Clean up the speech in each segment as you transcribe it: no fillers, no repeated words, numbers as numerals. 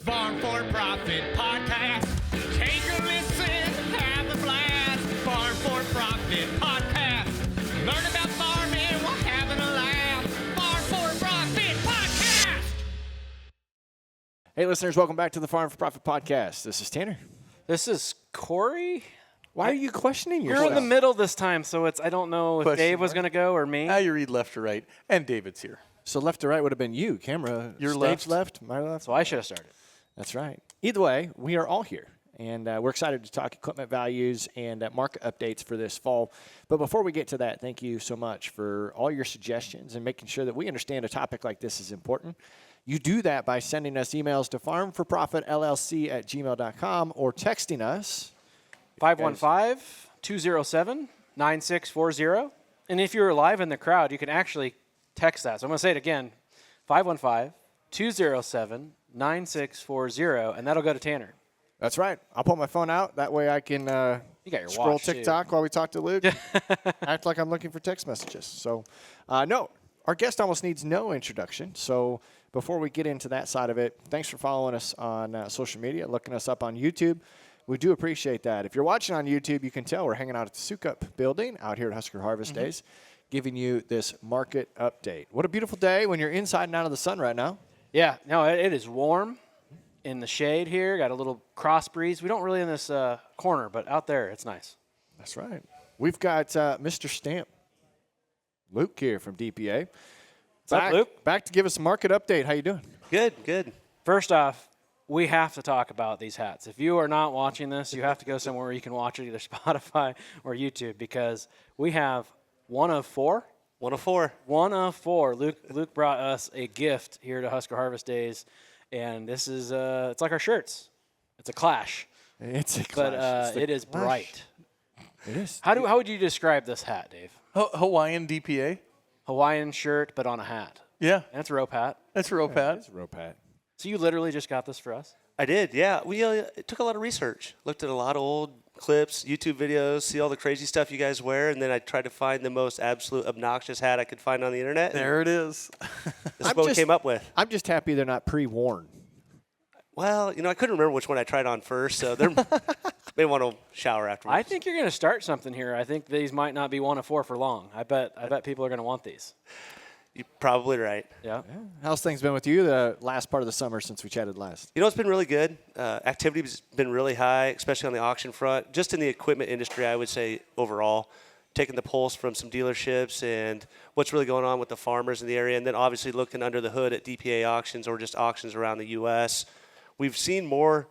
Farm for Profit Podcast. Take a listen, have a blast. Farm for Profit Podcast. Learn about farming while having a laugh. Farm for Profit Podcast. Hey, listeners, welcome back to the Farm for Profit Podcast. This is Tanner. This is Corey. Why are you questioning yourself? You're in the middle this time, so I don't know if Question Dave was mark. going to go or me. Now you read left to right, and David's here. So left to right would have been you. Camera, Your stage left, my left. So I should have started. That's right. Either way, we are all here, and we're excited to talk equipment values and market updates for this fall. But before we get to that, thank you so much for all your suggestions and making sure that we understand a topic like this is important. You do that by sending us emails to farmforprofitllc@gmail.com or texting us. 515-207-9640. And if you're live in the crowd, you can actually text that. So I'm going to say it again, 515-207-9640, and that'll go to Tanner. That's right. I'll pull my phone out. That way I can You got your scroll watch, too. TikTok while we talk to Luke. Act like I'm looking for text messages. So, no, our guest almost needs no introduction. So before we get into that side of it, thanks for following us on social media, looking us up on YouTube. We do appreciate that. If you're watching on YouTube, you can tell we're hanging out at the Sukup building out here at Husker Harvest Days, giving you this market update. What a beautiful day when you're inside and out of the sun right now. Yeah, no, it is warm in the shade here. Got a little cross breeze. We don't really in this corner, but out there, it's nice. That's right. We've got Mr. Stamp, Luke here from DPA. What's up, Luke? Back to give us a market update. How you doing? Good. First off, we have to talk about these hats. If you are not watching this, you have to go somewhere where you can watch it, either Spotify or YouTube, because we have one of four. One of four. Luke brought us a gift here to Husker Harvest Days, and this is it's like our shirts. It's a clash. It's a But clash. it is bright. It is. How would you describe this hat, Dave? Hawaiian DPA. Hawaiian shirt, but on a hat. Yeah, That's a rope hat. that's real Pat. It's a rope hat. So you literally just got this for us? I did, yeah. We it took a lot of research. Looked at a lot of old clips, YouTube videos, see all the crazy stuff you guys wear, and then I tried to find the most absolute obnoxious hat I could find on the internet. There it is. This is what we came up with. I'm just happy they're not pre-worn. Well, I couldn't remember which one I tried on first, so they may want to shower afterwards. I think you're going to start something here. I think these might not be one of four for long. I bet people are going to want these. You're probably right. Yeah. How's things been with you the last part of the summer since we chatted last? It's been really good. Activity's been really high, especially on the auction front. Just in the equipment industry, I would say overall, taking the pulse from some dealerships and what's really going on with the farmers in the area, and then obviously looking under the hood at DPA auctions or just auctions around the U.S. We've seen more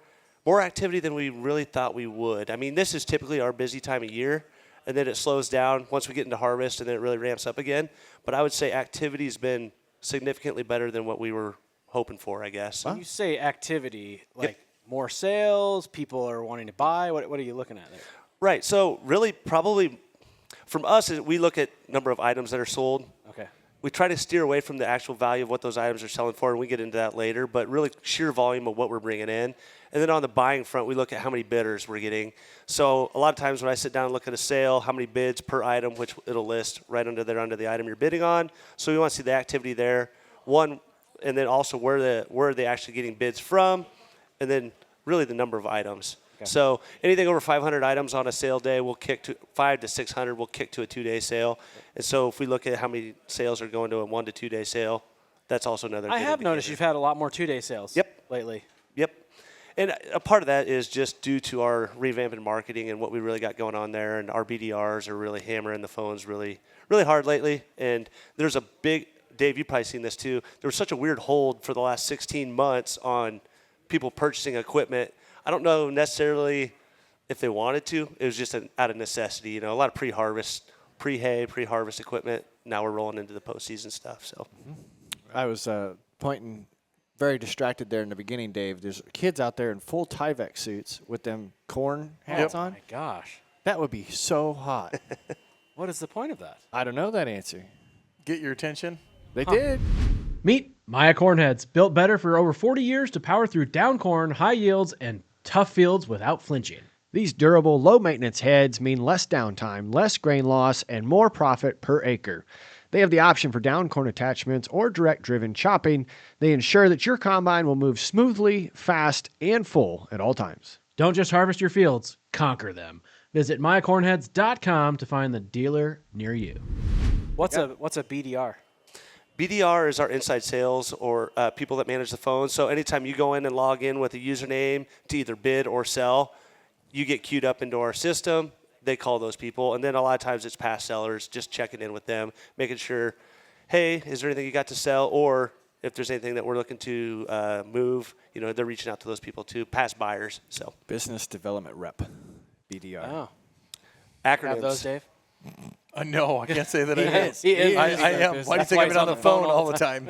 activity than we really thought we would. I mean, this is typically our busy time of year, and then it slows down once we get into harvest, and then it really ramps up again. But I would say activity's been significantly better than what we were hoping for, I guess. When you say activity, like more sales, people are wanting to buy, what are you looking at there? Right. So really probably from us, we look at number of items that are sold. Okay. We try to steer away from the actual value of what those items are selling for, and we get into that later, but really sheer volume of what we're bringing in. And then on the buying front, we look at how many bidders we're getting. So a lot of times when I sit down and look at a sale, how many bids per item, which it'll list right under there under the item you're bidding on. So we want to see the activity there, one, and then also where are they actually getting bids from, and then really the number of items. Okay. So anything over 500 items on a sale day, we'll kick to 500 to 600. We'll kick to a 2-day sale. And so if we look at how many sales are going to a 1 to 2 day sale, that's also another. I have noticed you've had a lot more 2-day sales. Lately. Yep. And a part of that is just due to our revamping marketing and what we really got going on there. And our BDRs are really hammering the phones really, really hard lately. And there's a big, Dave, you've probably seen this too. There was such a weird hold for the last 16 months on people purchasing equipment. I don't know necessarily if they wanted to. It was just out of necessity. A lot of pre-harvest, pre-hay, pre-harvest equipment. Now we're rolling into the postseason stuff. So I was pointing very distracted there in the beginning, Dave. There's kids out there in full Tyvek suits with them corn hats on. Oh, my gosh. That would be so hot. What is the point of that? I don't know that answer. Get your attention. They did. Meet Maya corn heads, built better for over 40 years to power through down corn, high yields, and tough fields without flinching. These durable, low-maintenance heads mean less downtime, less grain loss, and more profit per acre. They have the option for down corn attachments or direct-driven chopping. They ensure that your combine will move smoothly, fast, and full at all times. Don't just harvest your fields, conquer them. Visit mycornheads.com to find the dealer near you. What's a BDR? BDR is our inside sales or people that manage the phone. So anytime you go in and log in with a username to either bid or sell, you get queued up into our system. They call those people. And then a lot of times it's past sellers, just checking in with them, making sure, hey, is there anything you got to sell? Or if there's anything that we're looking to move, they're reaching out to those people too, past buyers. So Business Development Rep, BDR. Oh. acronyms. Have those, Dave? No, I can't say that I He am. is. He is. I am. Why do you think I've been on the phone all the time?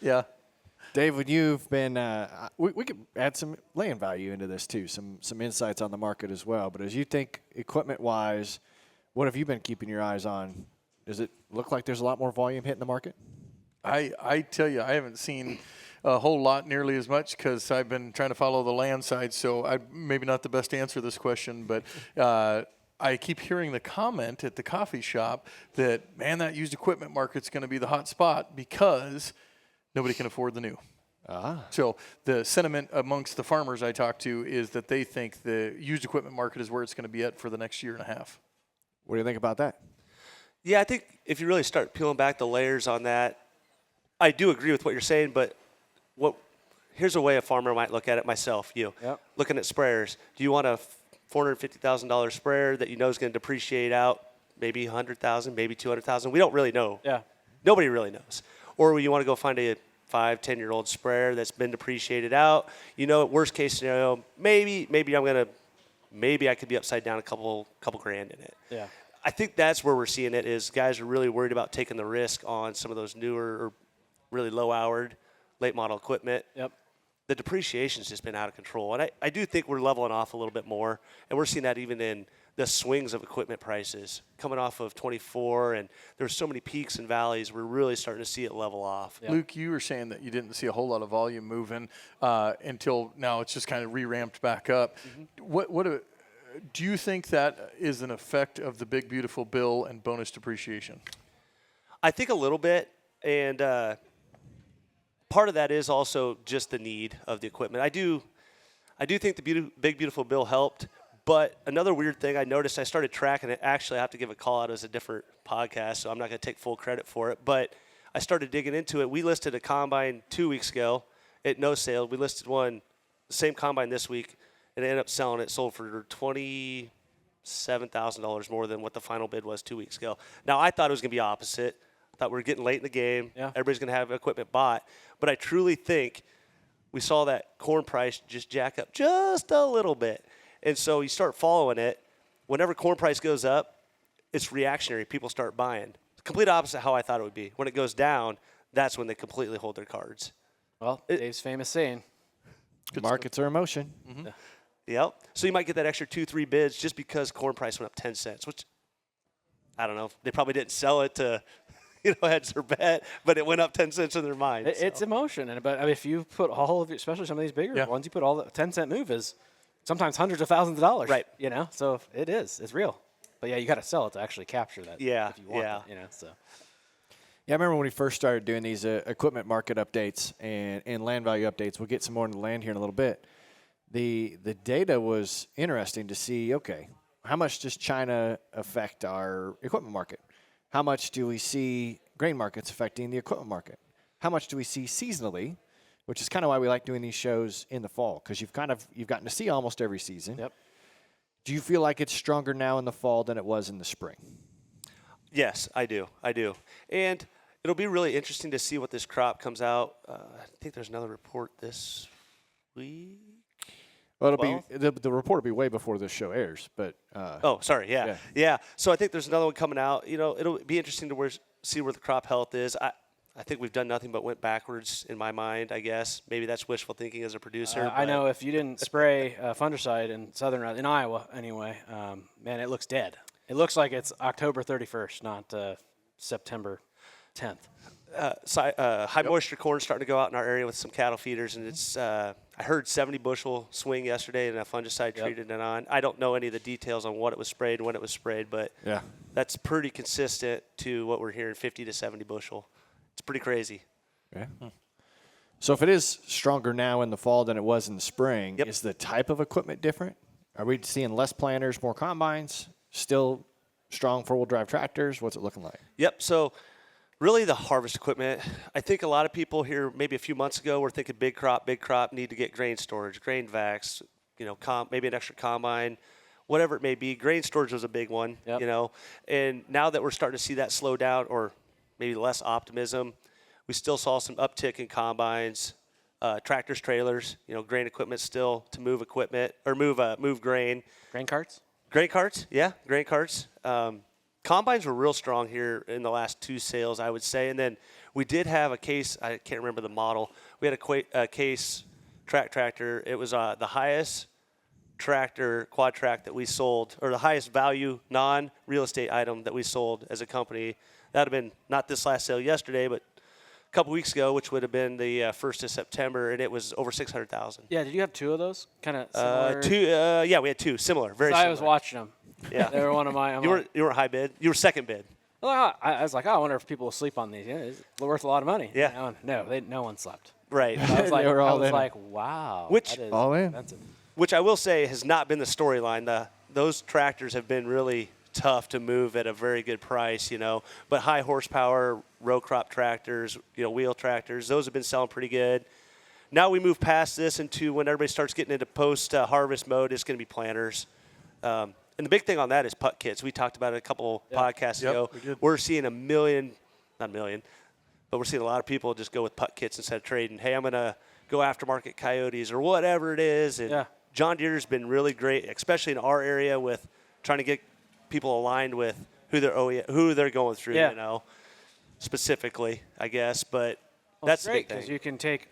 Yeah. Dave, when you've been, we could add some land value into this too, some insights on the market as well. But as you think equipment-wise, what have you been keeping your eyes on? Does it look like there's a lot more volume hitting the market? I tell you, I haven't seen a whole lot nearly as much because I've been trying to follow the land side. So I'm maybe not the best to answer this question, but I keep hearing the comment at the coffee shop that, man, that used equipment market's going to be the hot spot because nobody can afford the new. So the sentiment amongst the farmers I talk to is that they think the used equipment market is where it's going to be at for the next year and a half. What do you think about that? Yeah, I think if you really start peeling back the layers on that, I do agree with what you're saying, but here's a way a farmer might look at it, myself, looking at sprayers. Do you want a $450,000 sprayer that you know is going to depreciate out maybe $100,000, maybe $200,000? We don't really know. Yeah. Nobody really knows. Or you want to go find a 5-10-year-old sprayer that's been depreciated out. Worst case scenario, maybe I could be upside down a couple grand in it. Yeah. I think that's where we're seeing it is guys are really worried about taking the risk on some of those newer or really low-houred, late-model equipment. Yep. The depreciation's just been out of control. And I do think we're leveling off a little bit more, and we're seeing that even in the swings of equipment prices. Coming off of 24, and there's so many peaks and valleys, we're really starting to see it level off. Yep. Luke, you were saying that you didn't see a whole lot of volume moving until now it's just kind of re-ramped back up. Mm-hmm. Do you think that is an effect of the Big Beautiful Bill and bonus depreciation? I think a little bit, and part of that is also just the need of the equipment. I do think the Big Beautiful Bill helped, but another weird thing I noticed, I started tracking it. Actually, I have to give a call out as a different podcast, so I'm not going to take full credit for it, but I started digging into it. We listed a combine 2 weeks ago at no sale. We listed the same combine this week, and ended up selling it. Sold for $27,000 more than what the final bid was 2 weeks ago. Now, I thought it was going to be opposite. I thought we were getting late in the game. Yeah. Everybody's going to have equipment bought. But I truly think we saw that corn price just jack up just a little bit. And so you start following it. Whenever corn price goes up, it's reactionary. People start buying. Complete opposite how I thought it would be. When it goes down, that's when they completely hold their cards. Well, Dave's famous saying. Markets are in motion. Mm-hmm. Yep. So you might get that extra 2-3 bids just because corn price went up 10 cents, which I don't know. They probably didn't sell it to, hedge their bet, but it went up 10 cents in their mind. It's emotion. But if you put all of it, especially some of these bigger ones, you put all the 10-cent move is sometimes hundreds of thousands of dollars. Right. So it is. It's real. But, yeah, you got to sell it to actually capture that. Yeah. If you want it, so. Yeah, I remember when we first started doing these equipment market updates and land value updates. We'll get some more into land here in a little bit. The data was interesting to see, okay, how much does China affect our equipment market? How much do we see grain markets affecting the equipment market? How much do we see seasonally, which is kind of why we like doing these shows in the fall, because you've gotten to see almost every season. Yep. Do you feel like it's stronger now in the fall than it was in the spring? Yes, I do. And it'll be really interesting to see what this crop comes out. I think there's another report this week. Well, the report will be way before this show airs, but sorry, yeah. So I think there's another one coming out. It'll be interesting to see where the crop health is. I think we've done nothing but went backwards in my mind, I guess. Maybe that's wishful thinking as a producer. I know if you didn't spray fungicide in Iowa anyway, man, it looks dead. It looks like it's October 31st, not September 10th. high moisture corn starting to go out in our area with some cattle feeders, and it's I heard 70 bushel swing yesterday and a fungicide treated it on. I don't know any of the details on what it was sprayed and when it was sprayed, but that's pretty consistent to what we're hearing, 50 to 70 bushel. It's pretty crazy. Okay. So if it is stronger now in the fall than it was in the spring, is the type of equipment different? Are we seeing less planters, more combines, still strong four-wheel drive tractors? What's it looking like? Yep. So really the harvest equipment, I think a lot of people here maybe a few months ago were thinking big crop, need to get grain storage, grain vacs, maybe an extra combine, whatever it may be. Grain storage was a big one, and now that we're starting to see that slow down or maybe less optimism, we still saw some uptick in combines, tractors, trailers, grain equipment still to move equipment or move grain. Grain carts? Grain carts, yeah, grain carts. Combines were real strong here in the last 2 sales, I would say. And then we did have a case, I can't remember the model. We had a case tractor. It was the highest tractor, quad track that we sold, or the highest value non-real estate item that we sold as a company. That would have been not this last sale yesterday, but a couple weeks ago, which would have been the 1st of September, and it was over $600,000. Yeah, did you have 2 of those? Kind of similar? 2, yeah, we had 2, similar, very similar. I was watching them. Yeah. They were one of my. You were high bid. You were second bid. I was like, I wonder if people will sleep on these. It's worth a lot of money. Yeah. No one slept. Right. I was like, They were all in. Wow. Which- that is all in. expensive. Which I will say has not been the storyline. Those tractors have been really tough to move at a very good price, But high horsepower row crop tractors, wheel tractors, those have been selling pretty good. Now we move past this into when everybody starts getting into post-harvest mode, it's going to be planters. And the big thing on that is putt kits. We talked about it a couple podcasts ago. We did. We're seeing not a million, but we're seeing a lot of people just go with putt kits instead of trading. Hey, I'm going to go aftermarket coyotes or whatever it is. And John Deere's been really great, especially in our area with trying to get people aligned with who they're going through, specifically, I guess. But that's the big because thing. you can take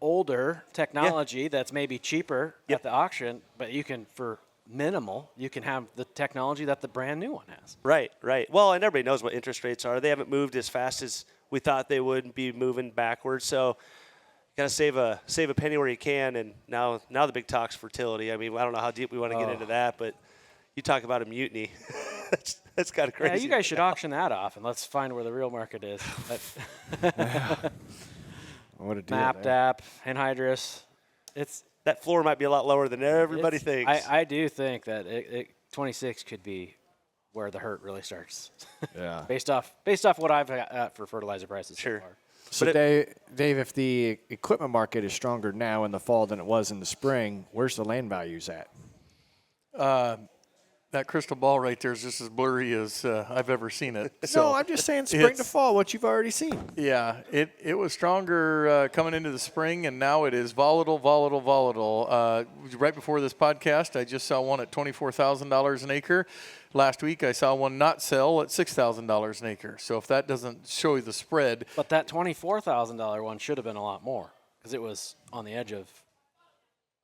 older technology that's maybe cheaper at the auction, but you can, for minimal, you can have the technology that the brand new one has. Right. Well, and everybody knows what interest rates are. They haven't moved as fast as we thought they would be moving backwards. So got to save a penny where you can. And now the big talk's fertility. I mean, I don't know how deep we want to get into that, but you talk about a mutiny. that's kind of crazy. Yeah, you guys should auction that off, and let's find where the real market is. What a deal. Mapped app, anhydrous. That floor might be a lot lower than everybody thinks. I do think that 26 could be where the hurt really starts. Yeah. based off what I've got for fertilizer prices. Sure. So far. So, Dave, if the equipment market is stronger now in the fall than it was in the spring, where's the land values at? That crystal ball right there is just as blurry as I've ever seen it. No, I'm just saying spring to fall, what you've already seen. Yeah, it was stronger coming into the spring, and now it is volatile. Right before this podcast, I just saw one at $24,000 an acre. Last week, I saw one not sell at $6,000 an acre. So if that doesn't show you the spread. But that $24,000 one should have been a lot more because it was on the edge of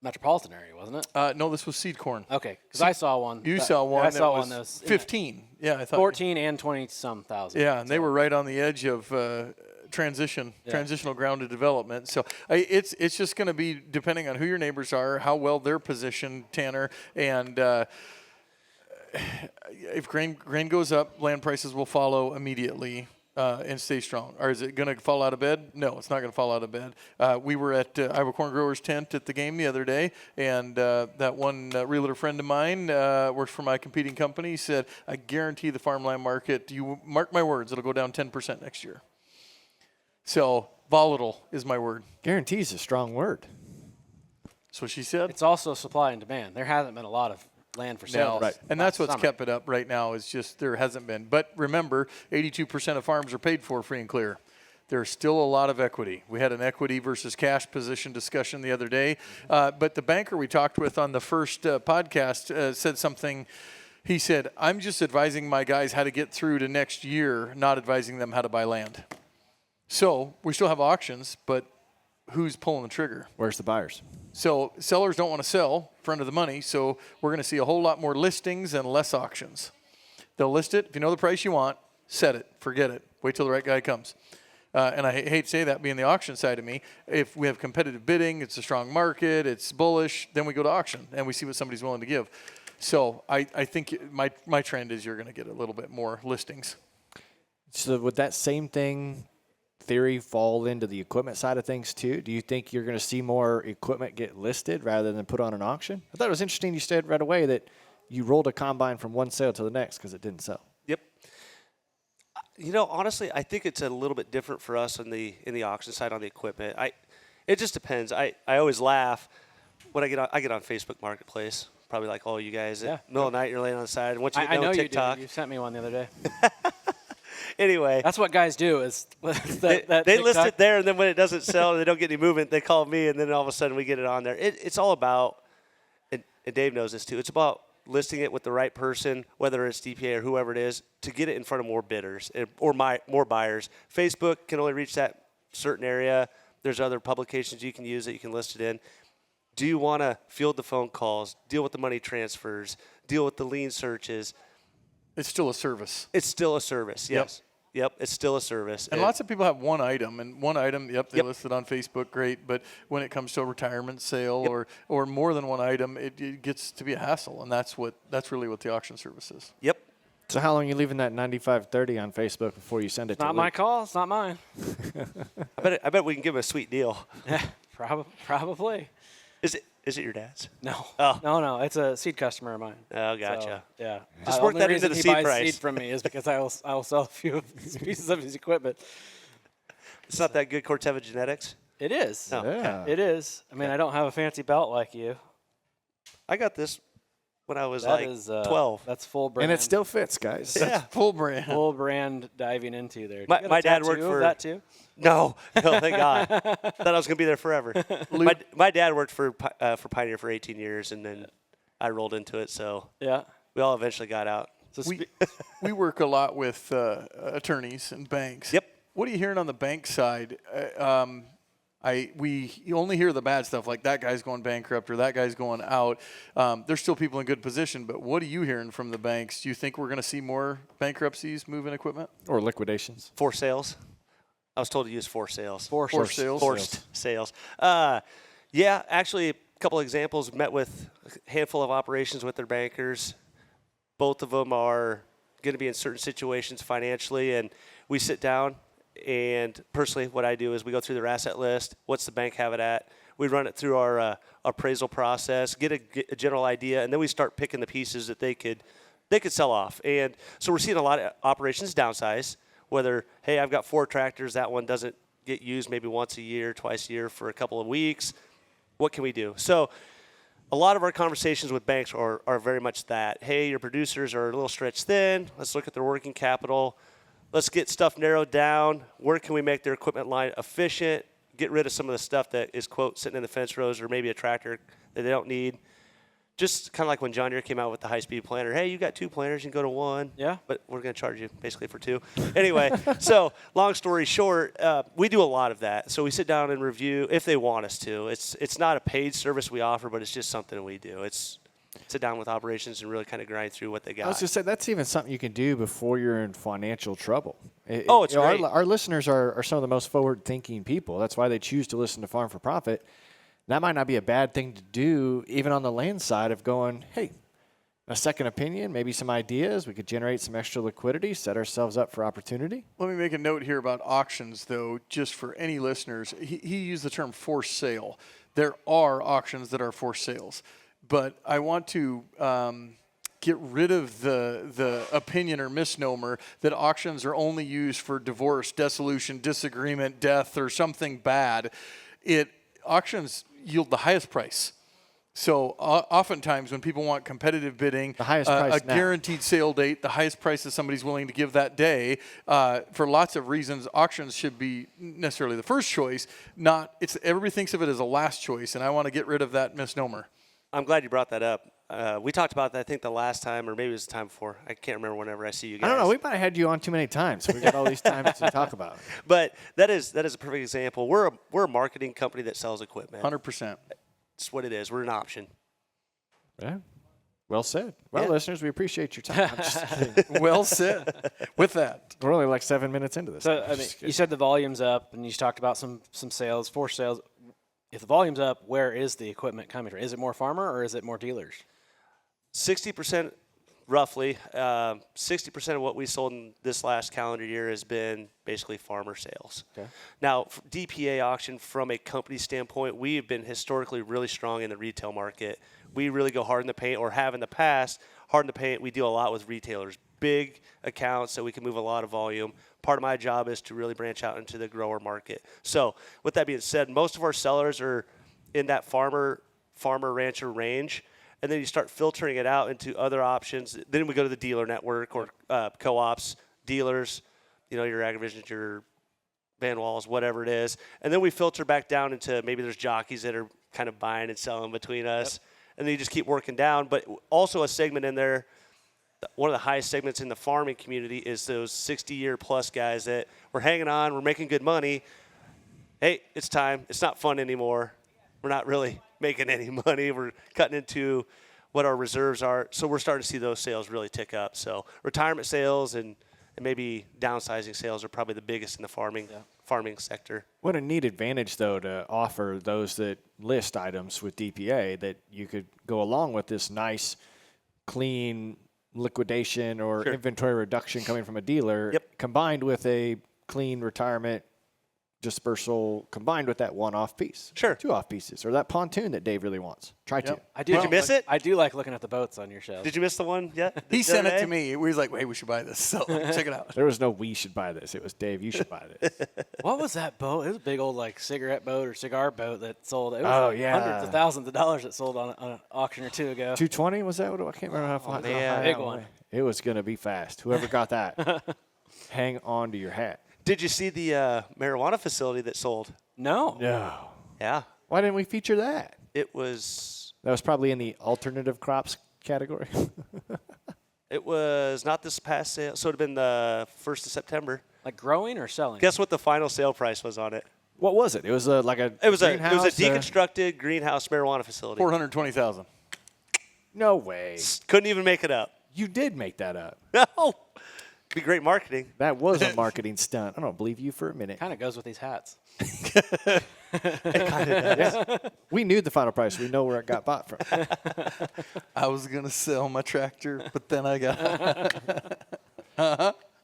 metropolitan area, wasn't it? No, this was seed corn. Okay, because I saw one. You saw one. I saw that one was that was 15. Yeah, I thought 14 and 20-some thousand. Yeah, and they were right on the edge of transitional ground to development. So it's just going to be depending on who your neighbors are, how well they're positioned, Tanner, and if grain goes up, land prices will follow immediately. And stay strong. Or is it going to fall out of bed? No, it's not going to fall out of bed. We were at Iowa Corn Growers tent at the game the other day, and that one realtor friend of mine works for my competing company, said, I guarantee the farmland market, you mark my words, it'll go down 10% next year. So volatile is my word. Guarantee is a strong word. That's what she said. It's also supply and demand. There hasn't been a lot of land for sale. Right. And that's what's kept it up right now is just there hasn't been. But remember, 82% of farms are paid for free and clear. There's still a lot of equity. We had an equity versus cash position discussion the other day. But the banker we talked with on the first podcast said something. He said, I'm just advising my guys how to get through to next year, not advising them how to buy land. So we still have auctions, but who's pulling the trigger? Where's the buyers? So sellers don't want to sell front of the money, so we're going to see a whole lot more listings and less auctions. They'll list it. If you know the price you want, set it. Forget it. Wait till the right guy comes. and I hate to say that being the auction side of me, if we have competitive bidding, it's a strong market, it's bullish, then we go to auction and we see what somebody's willing to give. So I think my trend is you're going to get a little bit more listings. So would that same theory fall into the equipment side of things too? Do you think you're going to see more equipment get listed rather than put on an auction? I thought it was interesting you said right away that you rolled a combine from one sale to the next because it didn't sell. Yep. Honestly, I think it's a little bit different for us in the auction side on the equipment. It just depends. I always laugh when I get on Facebook Marketplace, probably like all you guys. Yeah. Middle of the night, you're laying on the side. And once you get I done know with you TikTok, do. You sent me one the other day. anyway, That's what guys do. Is they list it there, and then when it doesn't sell, and they don't get any movement, they call me, and then all of a sudden we get it on there. It's all about, and Dave knows this too. It's about listing it with the right person, whether it's DPA or whoever it is, to get it in front of more bidders or more buyers. Facebook can only reach that certain area. There's other publications you can use that you can list it in. Do you want to field the phone calls, deal with the money transfers, deal with the lien searches? It's still a service. It's still a service, yes. Yep, it's still a service. And lots of people have one item, they Yep. list it on Facebook, great. But when it comes to a retirement sale or more than one item, it gets to be a hassle, and that's really what the auction service is. Yep. So how long are you leaving that 9530 on Facebook before you send it to Not my call. It's not mine. I bet we can give him a sweet deal. Yeah, probably. Is it your dad's? No. Oh. No. It's a seed customer of mine. Oh, gotcha. So, yeah. Just The work only that into reason the he seed buys price. seed from me is because I will sell a few of these pieces of his equipment. It's not that good Corteva genetics. It is. No. Yeah. It is. I mean, I don't have a fancy belt like you. I got this when I was That like is 12. That's full brand. And it still fits, guys. Yeah. Full brand. full brand diving into there. My- Do you get a my dad tattoo worked of for- that too. No, thank God. Thought I was going to be there forever. My dad worked for Pioneer for 18 years, and then I rolled into it. So Yeah. we all eventually got out. So We work a lot with attorneys and banks. Yep. What are you hearing on the bank side? You only hear the bad stuff, like that guy's going bankrupt or that guy's going out. There's still people in good position, but what are you hearing from the banks? Do you think we're going to see more bankruptcies moving equipment? Or liquidations. Forced sales. I was told to use forced sales. Forced sales? Forced sales. Yeah, actually, a couple examples. Met with a handful of operations with their bankers. Both of them are going to be in certain situations financially, and we sit down. And personally, what I do is we go through their asset list. What's the bank have it at? We run it through our appraisal process, get a general idea, and then we start picking the pieces that they could sell off. And so we're seeing a lot of operations downsize. Whether, hey, I've got 4 tractors, that one doesn't get used maybe once a year, twice a year for a couple of weeks. What can we do? So a lot of our conversations with banks are very much that. Hey, your producers are a little stretched thin. Let's look at their working capital. Let's get stuff narrowed down. Where can we make their equipment line efficient? Get rid of some of the stuff that is, quote, sitting in the fence rows or maybe a tractor that they don't need. Just kind of like when John Deere came out with the high-speed planter. Hey, you got 2 planters, you can go to 1. Yeah. But we're going to charge you basically for 2. Anyway, so long story short, we do a lot of that. So we sit down and review if they want us to. It's not a paid service we offer, but it's just something we do. It's sit down with operations and really kind of grind through what they got. I was just saying that's even something you can do before you're in financial trouble. It's great. great. Our listeners are some of the most forward-thinking people. That's why they choose to listen to Farm for Profit. That might not be a bad thing to do, even on the land side of going, hey, a second opinion, maybe some ideas. We could generate some extra liquidity, set ourselves up for opportunity. Let me make a note here about auctions, though, just for any listeners. He used the term forced sale. There are auctions that are forced sales, but I want to get rid of the opinion or misnomer that auctions are only used for divorce, dissolution, disagreement, death, or something bad. Auctions yield the highest price. So oftentimes when people want competitive bidding, the highest price a now. guaranteed sale date, the highest price that somebody's willing to give that day, for lots of reasons, auctions should be necessarily the first choice. Everybody thinks of it as a last choice, and I want to get rid of that misnomer. I'm glad you brought that up. We talked about that, I think, the last time, or maybe it was the time before. I can't remember whenever I see you guys. I don't know. We might have had you on too many times. We've got all these times to talk about. But that is a perfect example. We're a marketing company that sells equipment. 100%. That's what it is. We're an option. Yeah. Well said. Well, Yeah. listeners, we appreciate your time. I'm just kidding. Well said. With that, We're only like 7 minutes into this. So I'm I mean, just you kidding. said the volume's up, and you talked about some sales, forced sales. If the volume's up, where is the equipment coming from? Is it more farmer or is it more dealers? 60%, roughly, 60% of what we sold in this last calendar year has been basically farmer sales. Okay. Now, DPA auction, from a company standpoint, we have been historically really strong in the retail market. We really go hard in the paint, or have in the past, hard in the paint. We deal a lot with retailers, big accounts that we can move a lot of volume. Part of my job is to really branch out into the grower market. So with that being said, most of our sellers are in that farmer rancher range. And then you start filtering it out into other options. Then we go to the dealer network or co-ops, dealers, your Agrivisions, your Van Walls, whatever it is. And then we filter back down into maybe there's jockeys that are kind of buying and selling between us. Yep. And then you just keep working down. But also a segment in there, one of the highest segments in the farming community is those 60-year-plus guys that we're hanging on, we're making good money. Hey, it's time. It's not fun anymore. We're not really making any money. We're cutting into what our reserves are. So we're starting to see those sales really tick up. So retirement sales and maybe downsizing sales are probably the biggest in the farming sector. What a neat advantage, though, to offer those that list items with DPA, that you could go along with this nice, clean liquidation or inventory reduction coming from a dealer, combined with a clean retirement dispersal, combined with that one-off piece. Sure. 2 off pieces, or that pontoon that Dave really wants. Try to. Did you miss it? I do like looking at the boats on your shelves. Did you miss the one yet? he sent it to me. He was like, hey, we should buy this. So check it out. There was no we should buy this. It was Dave, you should buy this. What was that boat? It was a big old cigarette boat or cigar boat that sold. It was hundreds of thousands of dollars that sold on an auction or two ago. 220, was that what I can't remember how far. big one. It was going to be fast. Whoever got that, hang on to your hat. Did you see the marijuana facility that sold? No. No. Yeah. Why didn't we feature that? It was That was probably in the alternative crops category. It was not this past sale, so it would have been the 1st of September. Like growing or selling? Guess what the final sale price was on it? What was it? It was like a It was a greenhouse, deconstructed greenhouse marijuana facility. 420,000. no way. Couldn't even make it up. You did make that up. No. Be great marketing. That was a marketing stunt. I don't believe you for a minute. Kind of goes with these hats. We knew the final price. We know where it got bought from. I was going to sell my tractor, but then I got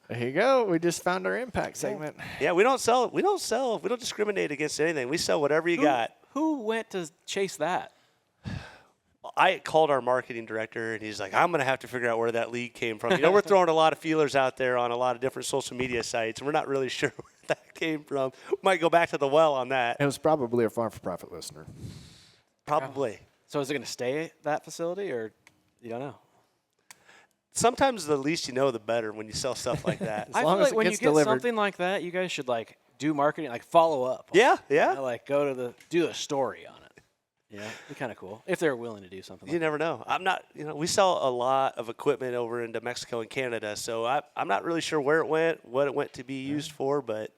There you go. We just found our impact segment. Yeah, we don't sell. We don't discriminate against anything. We sell whatever you got. Who went to chase that? I called our marketing director, and he's like, I'm going to have to figure out where that lead came from. We're throwing a lot of feelers out there on a lot of different social media sites, and we're not really sure where that came from. We might go back to the well on that. It was probably a farm-for-profit listener. Probably. So is it going to stay at that facility, or you don't know? Sometimes the least you know, the better when you sell stuff like that. I feel long as like it when you gets get delivered. something like that, you guys should do marketing, follow up. Yeah, yeah. Go to do a story on it. Yeah, be kind of cool if they're willing to do something. You never know. I'm not, we sell a lot of equipment over into Mexico and Canada, so I'm not really sure where it went, what it went to be used for, but.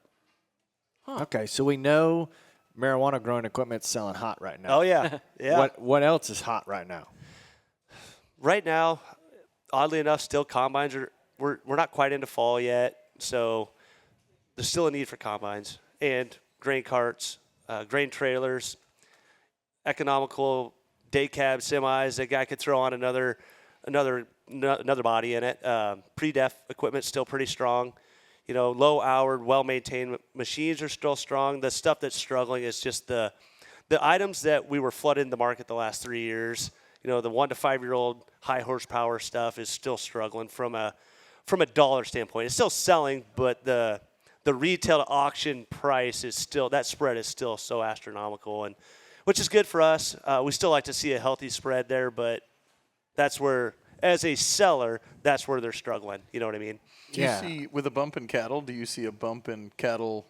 Okay, so we know marijuana growing equipment's selling hot right now. Oh, yeah. Yeah. What else is hot right now? Right now, oddly enough, still combines we're not quite into fall yet, so there's still a need for combines and grain carts, grain trailers, economical day cab semis. A guy could throw on another body in it. Pre-def equipment's still pretty strong. Low-houred, well-maintained machines are still strong. The stuff that's struggling is just the items that we were flooding the market the last 3 years. The 1 to 5 year old high horsepower stuff is still struggling from a dollar standpoint. It's still selling, but the retail to auction price is still, that spread is still so astronomical, and which is good for us. We still like to see a healthy spread there, but that's where, as a seller, that's where they're struggling. You know what I mean? Do you see, with a bump in cattle, do you see a bump in cattle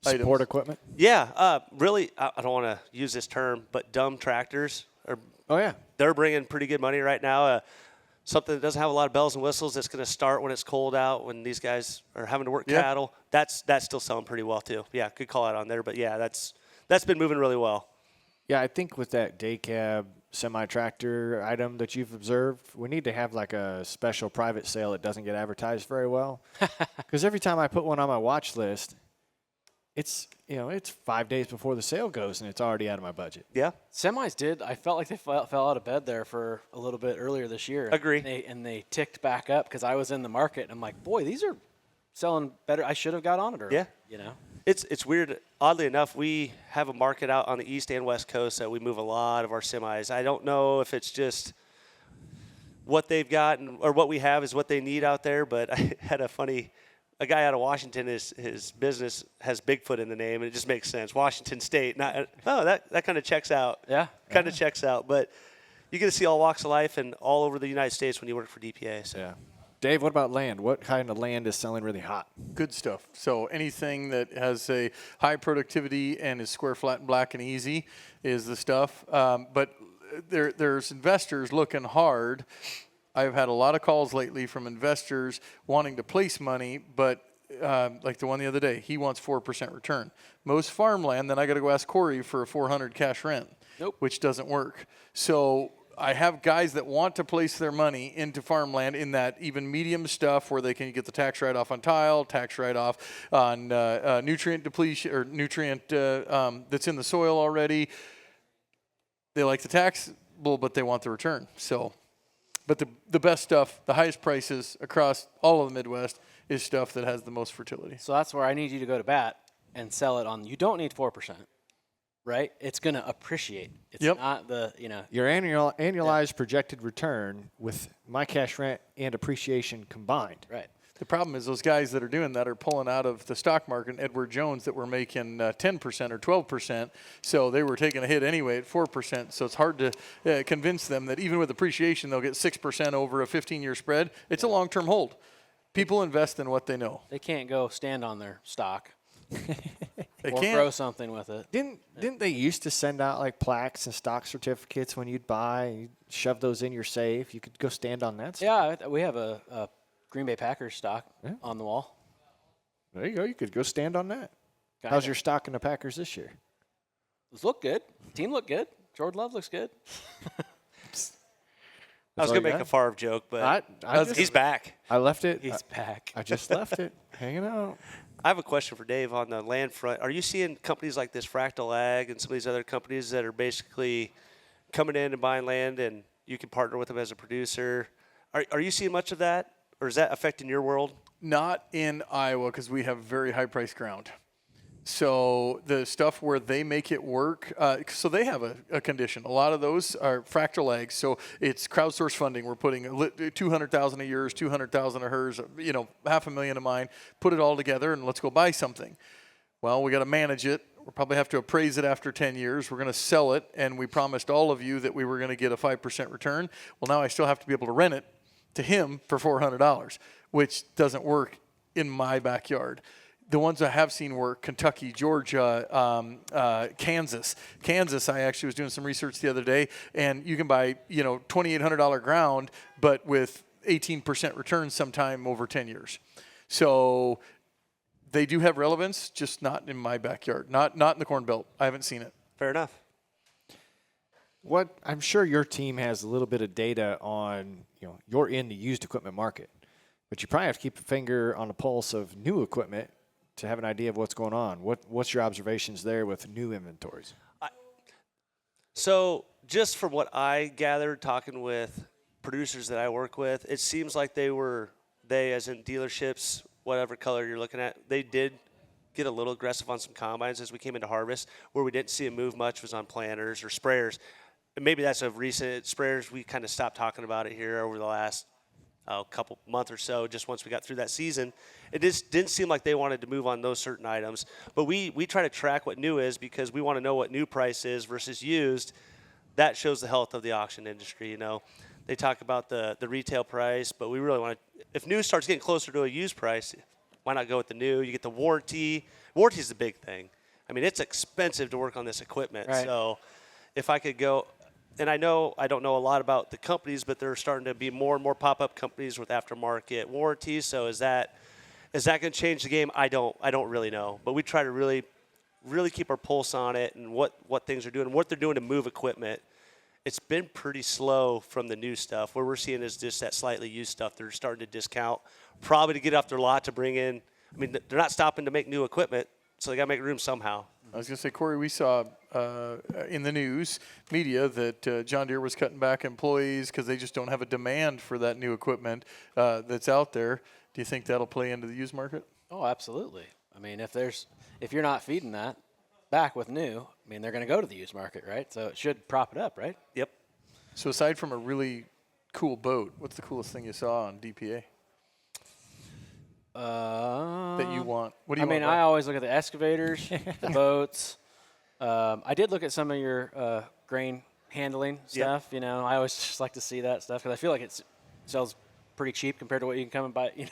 Support items? equipment? Yeah, really, I don't want to use this term, but dumb tractors they're bringing pretty good money right now. Something that doesn't have a lot of bells and whistles that's going to start when it's cold out, when these guys are having to work cattle. That's still selling pretty well too. Yeah, good call out on there, but yeah, that's been moving really well. Yeah, I think with that day cab semi-tractor item that you've observed? We need to have like a special private sale that doesn't get advertised very well. Because every time I put one on my watch list, it's 5 days before the sale goes, and it's already out of my budget. Yeah. Semis did. I felt like they fell out of bed there for a little bit earlier this year. Agree. And they ticked back up because I was in the market. And I'm like, boy, these are selling better. I should have got on it earlier. Yeah. It's weird. Oddly enough, we have a market out on the East and West Coast that we move a lot of our semis. I don't know if it's just what they've got or what we have is what they need out there, but I had a guy out of Washington, his business has Bigfoot in the name, and it just makes sense. Washington State. That kind of checks out. Yeah. Kind of checks out. But you get to see all walks of life and all over the United States when you work for DPA. So. Yeah. Dave, what about land? What kind of land is selling really hot? Good stuff. So anything that has a high productivity and is square, flat, and black and easy is the stuff. But there's investors looking hard. I've had a lot of calls lately from investors wanting to place money, but like the one the other day, he wants 4% return. Most farmland, then I got to go ask Corey for a $400 cash rent, which doesn't work. So I have guys that want to place their money into farmland in that even medium stuff where they can get the tax write-off on tile, tax write-off on nutrient depletion or nutrient that's in the soil already. They like the taxable, but they want the return. So, but the best stuff, the highest prices across all of the Midwest is stuff that has the most fertility. So that's where I need you to go to bat and sell it on. You don't need 4%. Right? It's going to appreciate. It's not your annualized projected return with my cash rent and appreciation combined. Right. The problem is those guys that are doing that are pulling out of the stock market. Edward Jones that were making 10% or 12%, so they were taking a hit anyway at 4%. So it's hard to convince them that even with appreciation, they'll get 6% over a 15-year spread. It's a long-term hold. People invest in what they know. They can't go stand on their stock. They or can't grow something with it. Didn't they used to send out like plaques and stock certificates when you'd buy? And you'd shove those in your safe. You could go stand on that stuff. Yeah, we have a Green Bay Packers stock on the wall. There you go. You could go stand on that. How's your stock in the Packers this year? Does look good. Team look good. Jordan Love looks good. I was going to make a Favre joke, but he's back. I left it. He's back. I just left it hanging out. I have a question for Dave on the land front. Are you seeing companies like this Fractal Ag and some of these other companies that are basically coming in and buying land and you can partner with them as a producer? Are you seeing much of that, or is that affecting your world? Not in Iowa because we have very high price ground. So the stuff where they make it work, so they have a condition. A lot of those are fractal eggs. So it's crowdsource funding. We're putting $200,000 a yours, $200,000 of hers, $500,000 of mine. Put it all together and let's go buy something. Well, we got to manage it. We'll probably have to appraise it after 10 years. We're going to sell it, and we promised all of you that we were going to get a 5% return. Well, now I still have to be able to rent it to him for $400, which doesn't work in my backyard. The ones I have seen work, Kentucky, Georgia, Kansas. Kansas, I actually was doing some research the other day, and you can buy, $2,800 ground, but with 18% returns sometime over 10 years. So they do have relevance, just not in my backyard, not in the Corn Belt. I haven't seen it. Fair enough. I'm sure your team has a little bit of data on, you're in the used equipment market, but you probably have to keep a finger on the pulse of new equipment to have an idea of what's going on. What's your observations there with new inventories? So just from what I gathered talking with producers that I work with, it seems like they as in dealerships, whatever color you're looking at, they did get a little aggressive on some combines as we came into harvest. Where we didn't see it move much was on planters or sprayers. And maybe that's a recent sprayers. We kind of stopped talking about it here over the last couple month or so, just once we got through that season. It just didn't seem like they wanted to move on those certain items. But we try to track what new is because we want to know what new price is versus used. That shows the health of the auction industry. They talk about the retail price, but we really want to, if new starts getting closer to a used price, why not go with the new? You get the warranty. Warranty is the big thing. I mean, it's expensive to work on this equipment. Right. So if I could go, and I don't know a lot about the companies, but there are starting to be more and more pop-up companies with aftermarket warranties. So is that going to change the game? I don't really know. But we try to really, really keep our pulse on it and what things are doing, what they're doing to move equipment. it's been pretty slow from the new stuff. Where we're seeing is just that slightly used stuff. They're starting to discount, probably to get off their lot to bring in. I mean, they're not stopping to make new equipment, so they got to make room somehow. I was going to say, Corey, we saw in the news media that John Deere was cutting back employees because they just don't have a demand for that new equipment that's out there. Do you think that'll play into the used market? Oh, absolutely. I mean, if you're not feeding that back with new, I mean, they're going to go to the used market, right? So it should prop it up, right? Yep. So aside from a really cool boat, what's the coolest thing you saw on DPA that you want? What do you want? I always look at the excavators, the boats. I did look at some of your grain handling stuff. You know, I always just like to see that stuff because I feel like it sells pretty cheap compared to what you can come and buy. You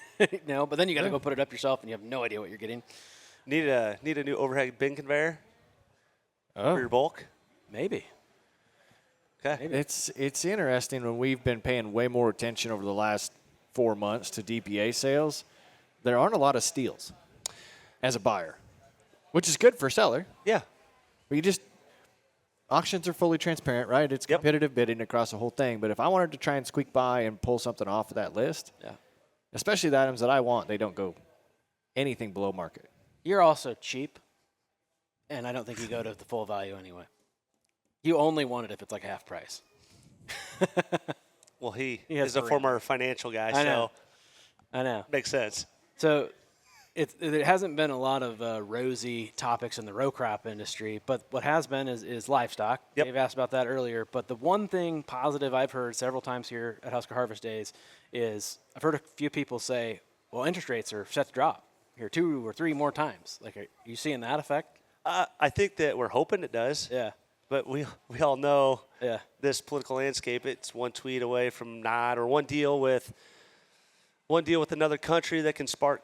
know, but then you got to go put it up yourself, and you have no idea what you're getting. Need a new overhead bin conveyor for your bulk. Maybe. Okay. It's interesting when we've been paying way more attention over the last 4 months to DPA sales. There aren't a lot of steals as a buyer, which is good for a seller. Yeah. But auctions are fully transparent, right? It's competitive bidding across the whole thing. But if I wanted to try and squeak by and pull something off of that list, especially the items that I want, they don't go anything below market. You're also cheap, and I don't think you go to the full value anyway. You only want it if it's like half price. Well, he has is a three. former financial guy, I know. Makes sense. So there hasn't been a lot of rosy topics in the row crop industry, but what has been is livestock. Yep. Dave asked about that earlier. But the one thing positive I've heard several times here at Husker Harvest Days is I've heard a few people say, well, interest rates are set to drop here 2 or 3 more times. Like, are you seeing that effect? I think that we're hoping it does. Yeah. But we all know Yeah. this political landscape. It's one tweet away from not, or one deal with another country that can spark.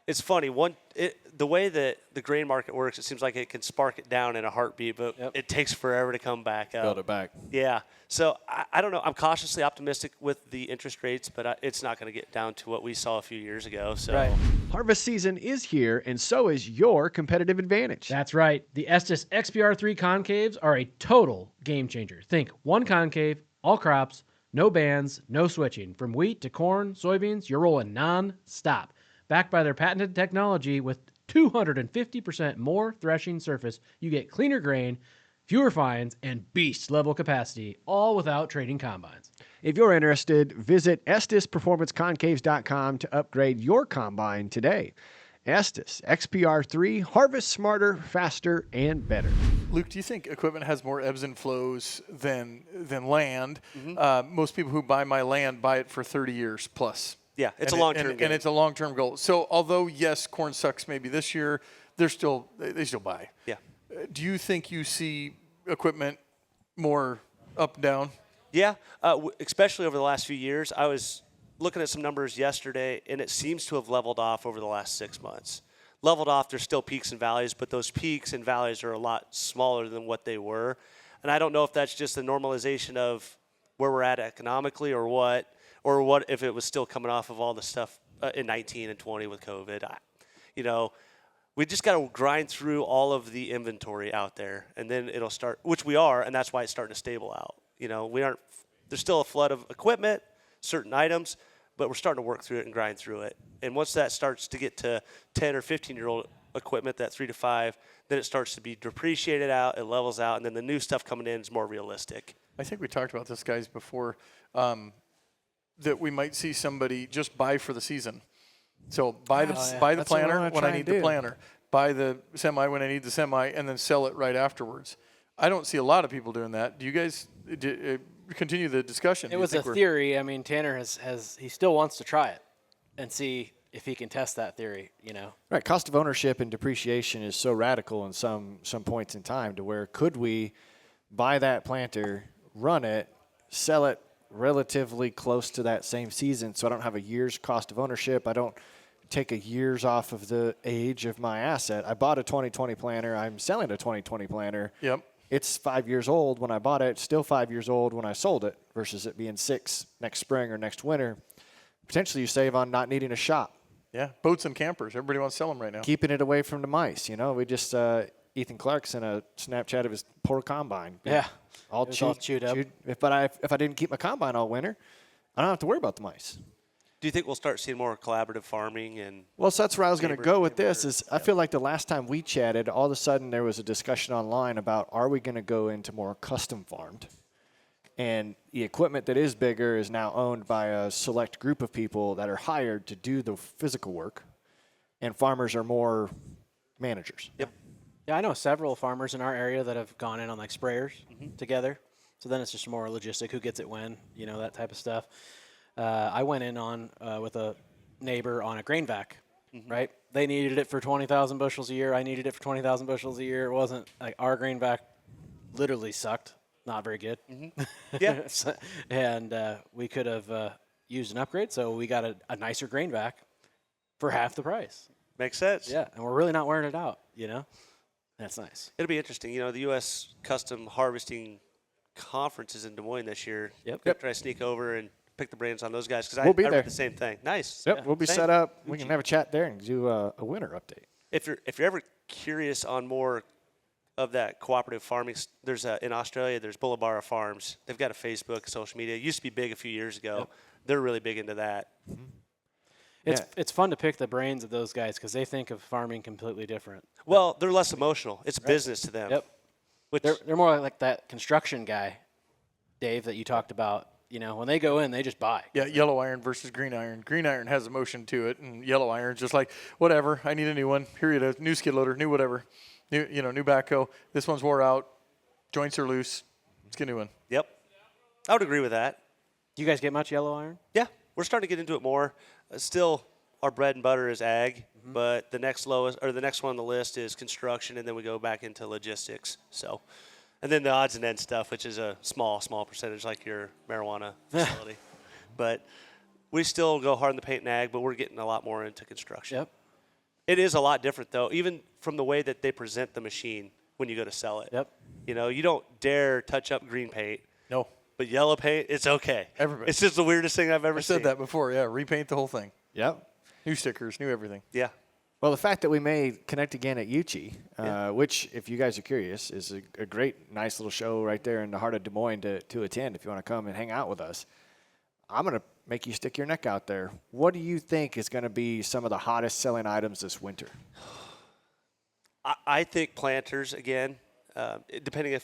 It's funny. The way that the grain market works, it seems like it can spark it down in a heartbeat, but it takes forever to come back up. Build it back. Yeah. So I don't know. I'm cautiously optimistic with the interest rates, but it's not going to get down to what we saw a few years ago. So. Right. Harvest season is here, and so is your competitive advantage. That's right. The Estes XPR3 concaves are a total game changer. Think one concave, all crops, no bands, no switching. From wheat to corn, soybeans, you're rolling non-stop. Backed by their patented technology with 250% more threshing surface, you get cleaner grain, fewer fines, and beast-level capacity, all without trading combines. If you're interested, visit EstesPerformanceConcaves.com to upgrade your combine today. Estes XPR3, harvest smarter, faster, and better. Luke, do you think equipment has more ebbs and flows than land? Most people who buy my land buy it for 30 years plus. Yeah, it's a long-term game. And it's a long-term goal. So although, yes, corn sucks maybe this year, they still buy. Yeah. Do you think you see equipment more up and down? Yeah, especially over the last few years. I was looking at some numbers yesterday, and it seems to have leveled off over the last 6 months. Leveled off, there's still peaks and valleys, but those peaks and valleys are a lot smaller than what they were. And I don't know if that's just the normalization of where we're at economically or what if it was still coming off of all the stuff in 19 and 20 with COVID. We just got to grind through all of the inventory out there, and then it'll start, which we are, and that's why it's starting to stable out. There's still a flood of equipment, certain items, but we're starting to work through it and grind through it. And once that starts to get to 10 or 15-year-old equipment, that 3 to 5, then it starts to be depreciated out, it levels out, and then the new stuff coming in is more realistic. I think we talked about this, guys, before, that we might see somebody just buy for the season. So buy the That's what I planner wanna when try I and need do. the planner, buy the semi when I need the semi, and then sell it right afterwards. I don't see a lot of people doing that. Do you guys continue the discussion? It was a theory. I mean, Tanner he still wants to try it and see if he can test that theory, Right. Cost of ownership and depreciation is so radical in some points in time to where could we buy that planter, run it, sell it relatively close to that same season so I don't have a year's cost of ownership. I don't take a year's off of the age of my asset. I bought a 2020 planter. I'm selling a 2020 planter. Yep. It's 5 years old when I bought it, still 5 years old when I sold it versus it being 6 next spring or next winter. Potentially you save on not needing a shop. Yeah, boats and campers. Everybody wants to sell them right now. Keeping it away from the mice. We just Ethan Clark sent a Snapchat of his poor combine. Yeah. All It was chewed, all chewed up. If I didn't keep my combine all winter, I don't have to worry about the mice. Do you think we'll start seeing more collaborative farming? And Well, so that's where I was going to Neighbor- go with this. neighbor- Is I feel like the last time we chatted, all of a sudden there was a discussion online about are we going to go into more custom farmed, and the equipment that is bigger is now owned by a select group of people that are hired to do the physical work, and farmers are more managers. Yep. Yeah, I know several farmers in our area that have gone in on like sprayers together. So then it's just more logistic, who gets it when, that type of stuff. I went in on with a neighbor on a grain vac, right? They needed it for 20,000 bushels a year. I needed it for 20,000 bushels a year. It wasn't like our grain vac literally sucked, not very good. Yeah. And we could have used an upgrade, so we got a nicer grain vac for half the price. Makes sense. Yeah, and we're really not wearing it out, That's nice. It'll be interesting. The U.S. Custom Harvesting Conference is in Des Moines this year. Yep. Try to sneak over and pick the brains on those guys because We'll be I there. read the same thing. Nice. Yep, Yeah, we'll be same. set up. We can have a chat there and do a winter update. If you're ever curious on more of that cooperative farming, there's in Australia. There's Bullabara Farms. They've got a Facebook, social media. It used to be big a few years ago. They're really big into that. It's fun to pick the brains of those guys because they think of farming completely different. Well, they're less emotional. It's business to them. Yep. Which They're more like that construction guy, Dave, that you talked about. When they go in, they just buy. Yeah, yellow iron versus green iron. Green iron has emotion to it, and yellow iron's just like, whatever, I need a new one. Here it is, new skid loader, new whatever, new backhoe. This one's wore out, joints are loose. Let's get a new one. Yep. I would agree with that. Do you guys get much yellow iron? Yeah, we're starting to get into it more. Still, our bread and butter is ag, but the next one on the list is construction, and then we go back into logistics. So, and then the odds and ends stuff, which is a small percentage, like your marijuana facility. But we still go hard in the paint and ag, but we're getting a lot more into construction. Yep. It is a lot different, though, even from the way that they present the machine when you go to sell it. Yep. You don't dare touch up green paint. No. But yellow paint, it's okay. Everybody. It's just the weirdest thing I've ever I seen. said that before, yeah, repaint the whole thing. Yep. New stickers, new everything. Yeah. Well, the fact that we may connect again at Uchi, which, if you guys are curious, is a great, nice little show right there in the heart of Des Moines to attend if you want to come and hang out with us. I'm going to make you stick your neck out there. What do you think is going to be some of the hottest selling items this winter? I think planters, again, depending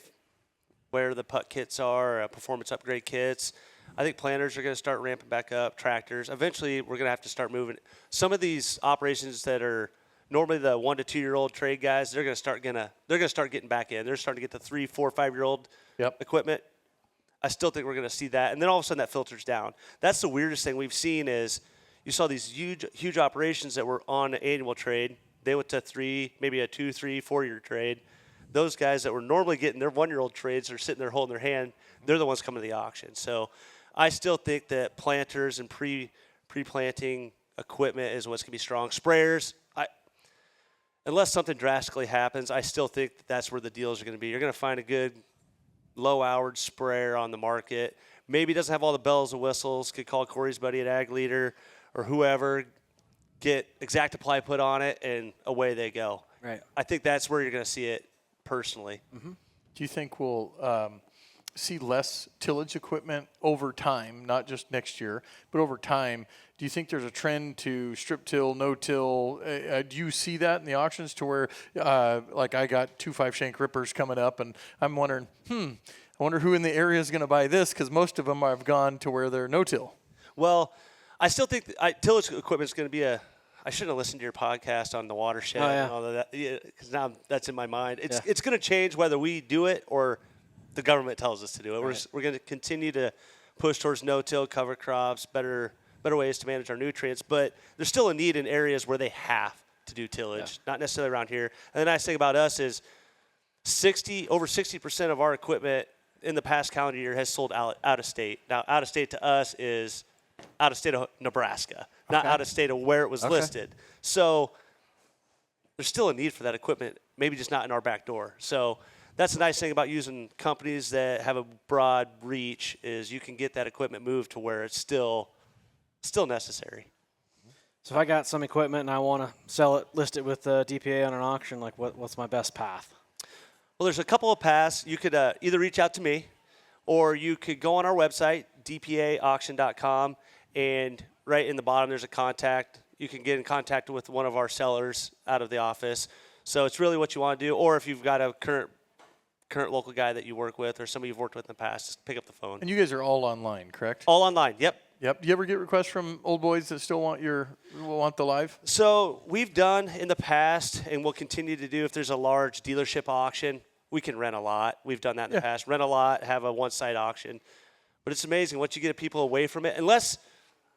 where the putt kits are, performance upgrade kits. I think planters are going to start ramping back up, tractors. Eventually, we're going to have to start moving. Some of these operations that are normally the 1 to 2 year old trade guys, they're going to start getting back in. They're starting to get the 3, 4, 5 year old equipment. I still think we're going to see that, and then all of a sudden that filters down. That's the weirdest thing we've seen is you saw these huge operations that were on an annual trade. They went to 3, maybe a 2, 3, 4 year trade. Those guys that were normally getting their 1 year old trades are sitting there holding their hand. They're the ones coming to the auction. So I still think that planters and pre-planting equipment is what's going to be strong. Sprayers, unless something drastically happens, I still think that's where the deals are going to be. You're going to find a good low-hourage sprayer on the market. Maybe it doesn't have all the bells and whistles. Could call Corey's buddy at Ag Leader or whoever, get Exactaply put on it, and away they go. Right. I think that's where you're going to see it personally. Do you think we'll see less tillage equipment over time, not just next year, but over time? Do you think there's a trend to strip till, no till? Do you see that in the auctions to where, like I got 2 5-shank rippers coming up, and I'm wondering, I wonder who in the area is going to buy this, because most of them have gone to where they're no till. Well, I still think tillage equipment is going to be I shouldn't have listened to your podcast on the watershed and all of that, because now that's in my mind. It's going to change whether we do it or the government tells us to do it. Right. We're going to continue to push towards no-till, cover crops, better ways to manage our nutrients, but there's still a need in areas where they have to do tillage, not necessarily around here. And the nice thing about us is over 60% of our equipment in the past calendar year has sold out of state. Now, out of state to us is out of state of Nebraska, not out of state of where it was listed. So there's still a need for that equipment, maybe just not in our back door. So that's the nice thing about using companies that have a broad reach is you can get that equipment moved to where it's still necessary. So if I got some equipment and I want to sell it, list it with DPA on an auction, like what's my best path? Well, there's a couple of paths. You could either reach out to me, or you could go on our website, dpaauction.com, and right in the bottom there's a contact. You can get in contact with one of our sellers out of the office. So it's really what you want to do. Or if you've got a current local guy that you work with or somebody you've worked with in the past, just pick up the phone. And you guys are all online, correct? All online, yep. Yep. Do you ever get requests from old boys that still want the live? So we've done in the past, and we'll continue to do, if there's a large dealership auction, we can rent a lot. We've done that in the past. Rent a lot, have a one-site auction. But it's amazing once you get people away from it, unless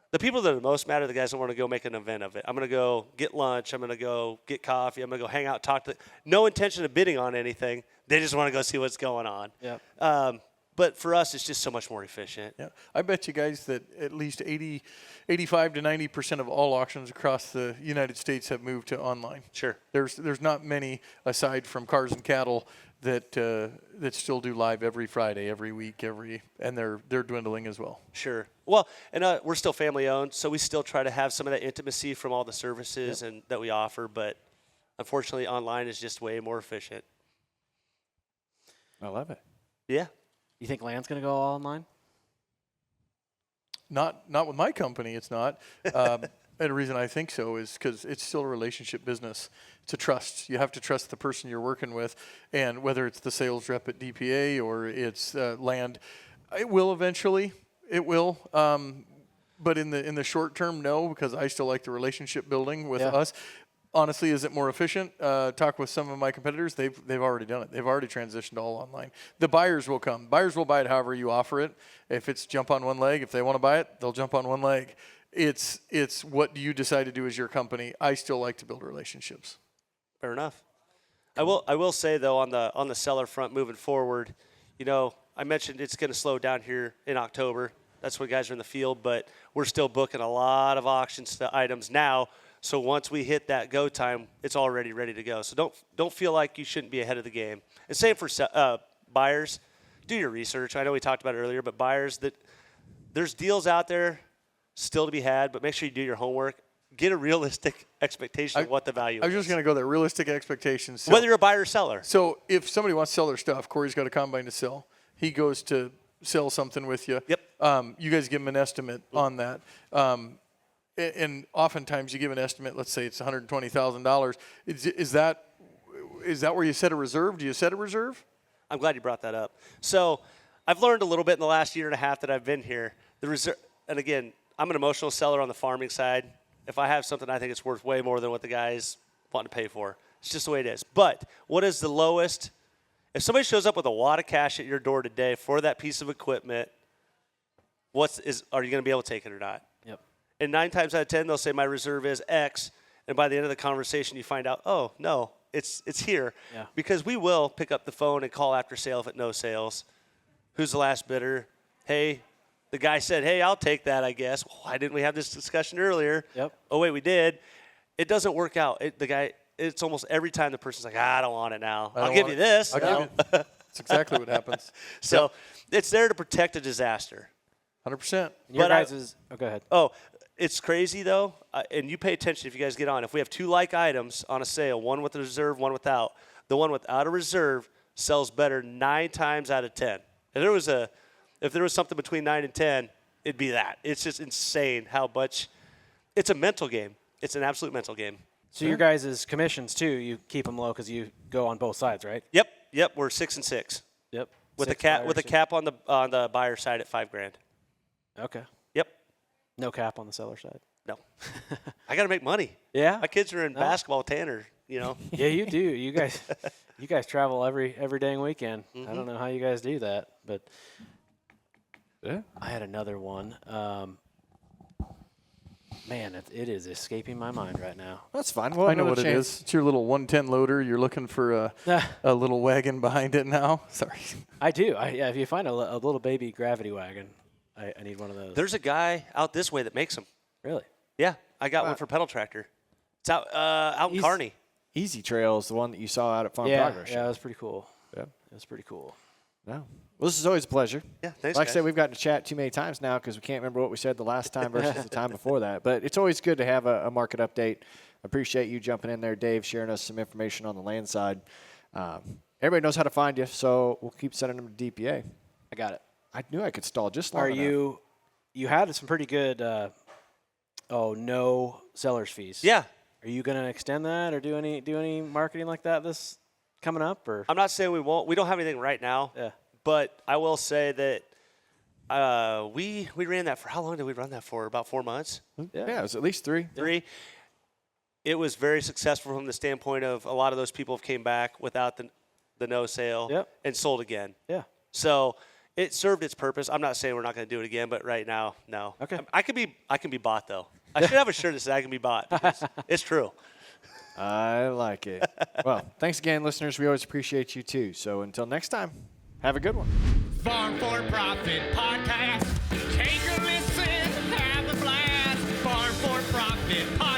the people that are the most mad are the guys that want to go make an event of it. I'm going to go get lunch. I'm going to go get coffee. I'm going to go hang out, talk to. No intention of bidding on anything. They just want to go see what's going on. Yep. But for us, it's just so much more efficient. Yeah. I bet you guys that at least 85 to 90% of all auctions across the United States have moved to online. Sure. There's not many aside from Cars and Cattle that still do live every Friday, every week, and they're dwindling as well. Sure. Well, and we're still family owned, so we still try to have some of that intimacy from all the services and that we offer. But unfortunately, online is just way more efficient. I love it. Yeah. You think land's going to go all online? Not with my company, it's not. And the reason I think so is because it's still a relationship business. It's a trust. You have to trust the person you're working with, and whether it's the sales rep at DPA or it's land, it will eventually. It will. But in the short term, no, because I still like the relationship building with us. Honestly, is it more efficient? Talk with some of my competitors. They've already done it. They've already transitioned all online. The buyers will come. Buyers will buy it however you offer it. If it's jump on one leg, if they want to buy it, they'll jump on one leg. It's what do you decide to do as your company. I still like to build relationships. Fair enough. I will say though, on the seller front moving forward, I mentioned it's going to slow down here in October. That's when guys are in the field, but we're still booking a lot of auctions to items now. So once we hit that go time, it's already ready to go. So don't feel like you shouldn't be ahead of the game. And same for buyers. Do your research. I know we talked about it earlier, but buyers, there's deals out there still to be had, but make sure you do your homework. Get a realistic expectation of what the value is. I was just going to go there. Realistic expectations. So, whether you're a buyer or seller. So if somebody wants to sell their stuff, Corey's got a combine to sell. He goes to sell something with you. Yep. You guys give him an estimate on that. And oftentimes you give an estimate, let's say it's $120,000. Is that where you set a reserve? Do you set a reserve? I'm glad you brought that up. So I've learned a little bit in the last year and a half that I've been here. The reserve, and again, I'm an emotional seller on the farming side. If I have something, I think it's worth way more than what the guy's wanting to pay for. It's just the way it is. But what is the lowest? If somebody shows up with a wad of cash at your door today for that piece of equipment, are you going to be able to take it or not? Yep. And 9 times out of 10, they'll say my reserve is X. And by the end of the conversation, you find out, oh, no, it's here. Yeah. Because we will pick up the phone and call after sale if it no sales. Who's the last bidder? Hey, the guy said, hey, I'll take that, I guess. Why didn't we have this discussion earlier? Yep. Oh, wait, we did. It doesn't work out. It's almost every time the person's like, I don't want it now. I'll give you this. I'll give you. That's exactly what happens. So it's there to protect a disaster. 100%. Your guys' go ahead. Oh, it's crazy, though, and you pay attention if you guys get on. If we have 2 like items on a sale, one with a reserve, one without, the one without a reserve sells better 9 times out of 10. If there was something between 9 and 10, it'd be that. It's just insane how much – it's a mental game. It's an absolute mental game. So your guys' commissions, too, you keep them low because you go on both sides, right? Yep. We're 6 and 6. Yep. With a cap on the buyer side at $5,000. Okay. Yep. No cap on the seller side. No. I got to make money. Yeah. My kids are in basketball, Tanner. Yeah, you do. You guys travel every dang weekend. Mm-hmm. I don't know how you guys do that, but yeah. I had another one. Man, it is escaping my mind right now. That's fine. I know what it is. It's your little 110 loader. You're looking for a little wagon behind it now. Sorry. I do. If you find a little baby gravity wagon, I need one of those. There's a guy out this way that makes them. Really? Yeah, I got one for pedal tractor. It's out in Kearney. Easy Trail is the one that you saw out at Farm Progress. Yeah, it was pretty cool. Yeah. It was pretty cool. No. Well, this is always a pleasure. Yeah, thanks, Like guys. I said, we've gotten to chat too many times now because we can't remember what we said the last time versus the time before that. But it's always good to have a market update. Appreciate you jumping in there, Dave, sharing us some information on the land side. Everybody knows how to find you, so we'll keep sending them to DPA. I got it. I knew I could stall just long Are enough. you had some pretty good no seller's fees? Yeah. Are you going to extend that or do any marketing like that this coming up? Or I'm not saying we won't. We don't have anything right now. Yeah. But I will say that we ran that for, how long did we run that for? About 4 months? Yeah, it was at least 3. 3. It was very successful from the standpoint of a lot of those people have came back without the no sale Yep. and sold again. Yeah. So it served its purpose. I'm not saying we're not going to do it again, but right now, no. Okay. I can be bought though. I should have a shirt that says I can be bought. Because it's true. I like it. Well, thanks again, listeners. We always appreciate you too. So until next time, have a good one. Farm for Profit Podcast. Take a listen, have a blast. Farm for Profit Podcast.